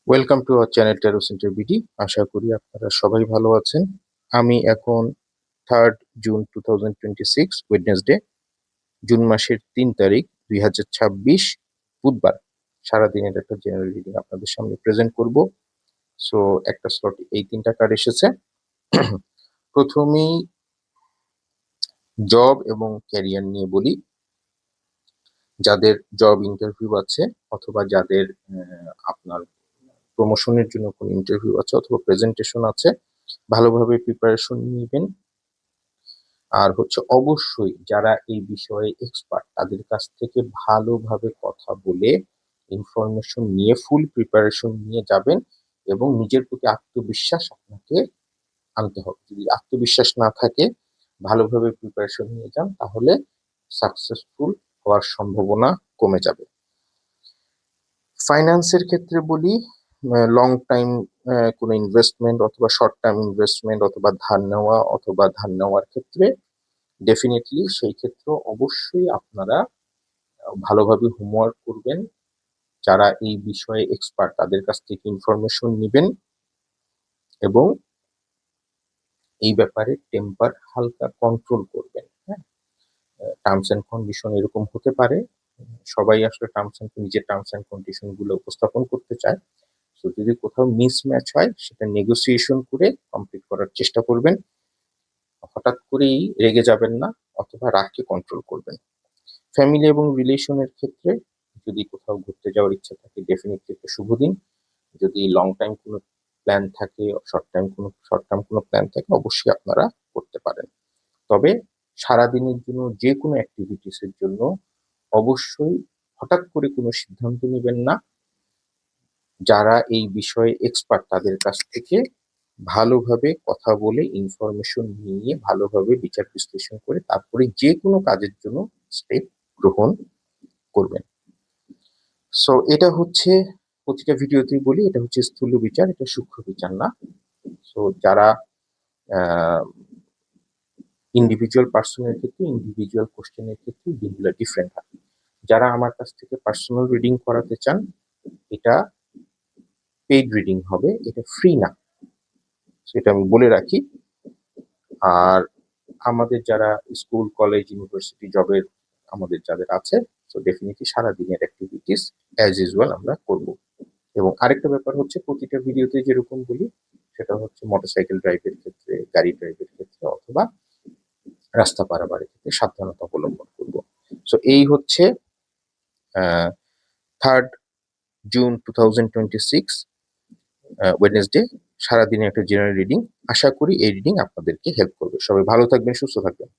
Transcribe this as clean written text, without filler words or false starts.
Welcome to our channel Tero centre BD. আশা করি আপনারা সবাই ভালো আছেন। আমি এখন 3 জুন 2026 ওয়েডনেসডে, জুন মাসের 3 তারিখ 2026 বুধবার সারাদিনের একটা জেনারেল রিডিং আপনাদের সামনে প্রেজেন্ট করব। সো একটা স্লট এই 3টা কার্ড এসেছে। প্রথমেই জব এবং ক্যারিয়ার নিয়ে বলি। যাদের জব ইন্টারভিউ আছে অথবা যাদের আপনার প্রমোশনের জন্য কোনো ইন্টারভিউ আছে অথবা প্রেজেন্টেশন আছে, ভালোভাবে প্রিপারেশন নিবেন। আর হচ্ছে অবশ্যই যারা এই বিষয়ে এক্সপার্ট তাদের কাছ থেকে ভালোভাবে কথা বলে ইনফরমেশন নিয়ে ফুল প্রিপারেশন নিয়ে যাবেন এবং নিজের প্রতি আত্মবিশ্বাস আপনাকে আনতে হবে। যদি আত্মবিশ্বাস না থাকে, ভালোভাবে প্রিপারেশন নিয়ে যান, তাহলে সাকসেসফুল হওয়ার সম্ভাবনা কমে যাবে। ফাইন্যান্সের ক্ষেত্রে বলি, লং টাইম কোনো ইনভেস্টমেন্ট অথবা শর্ট টার্ম ইনভেস্টমেন্ট অথবা ধার নেওয়ার ক্ষেত্রে ডেফিনেটলি সেই ক্ষেত্রে অবশ্যই আপনারা ভালোভাবে হোমওয়ার্ক করবেন। যারা এই বিষয়ে এক্সপার্ট তাদের কাছ থেকে ইনফরমেশন নিবেন এবং এই ব্যাপারে টেম্পার হালকা কন্ট্রোল করবেন। হ্যাঁ, টার্মস এন্ড কন্ডিশন এরকম হতে পারে, সবাই আসলে নিজের টার্মস এন্ড কন্ডিশন গুলো উপস্থাপন করতে চায়। তো যদি কোথাও মিসম্যাচ হয় সেটা নেগোসিয়েশন করে কমপ্লিট করার চেষ্টা করবেন। হঠাৎ করেই রেগে যাবেন না অথবা রাগকে কন্ট্রোল করবেন। ফ্যামিলি এবং রিলেশনের ক্ষেত্রে যদি কোথাও ঘুরতে যাওয়ার ইচ্ছা থাকে, ডেফিনেটলি একটা শুভ দিন। যদি লং টাইম কোনো প্ল্যান থাকে, শর্ট টার্ম কোনো প্ল্যান থাকে, অবশ্যই আপনারা করতে পারেন। তবে সারাদিনের জন্য যে কোনো অ্যাক্টিভিটিস এর জন্য অবশ্যই হঠাৎ করে কোনো সিদ্ধান্ত নেবেন না। যারা এই বিষয়ে এক্সপার্ট তাদের কাছ থেকে ভালোভাবে কথা বলে ইনফরমেশন নিয়ে ভালোভাবে বিচার বিশ্লেষণ করে তারপরে যে কোনো কাজের জন্য স্টেপ গ্রহণ করবেন। সো এটা হচ্ছে, প্রতিটা ভিডিওতেই বলি, এটা হচ্ছে স্থূল বিচার, এটা সূক্ষ্ম বিচার না। সো যারা ইন্ডিভিজুয়াল পার্সনের ক্ষেত্রে, ইন্ডিভিজুয়াল কোশ্চেনের ক্ষেত্রে দিনগুলো ডিফারেন্ট হয়। যারা আমার কাছ থেকে পার্সোনাল রিডিং করাতে চান, এটা পেইড রিডিং হবে, এটা ফ্রি না, সেটা আমি বলে রাখি। আর আমাদের যারা স্কুল, কলেজ, ইউনিভার্সিটি, জবের আমাদের যাদের আছে, তো ডেফিনেটলি সারাদিনের অ্যাক্টিভিটিস অ্যাজ ইউজুয়াল আমরা করব। এবং আরেকটা ব্যাপার হচ্ছে, প্রতিটা ভিডিওতে যেরকম বলি সেটা হচ্ছে মোটরসাইকেল ড্রাইভের ক্ষেত্রে, গাড়ি ড্রাইভের ক্ষেত্রে অথবা রাস্তা পারাপারের ক্ষেত্রে সাবধানতা অবলম্বন করব। সো এই হচ্ছে 3 জুন 2026 ওয়েডনেসডে সারাদিনে একটা জেনারেল রিডিং। আশা করি এই রিডিং আপনাদেরকে হেল্প করবে। সবাই ভালো থাকবেন, সুস্থ থাকবেন।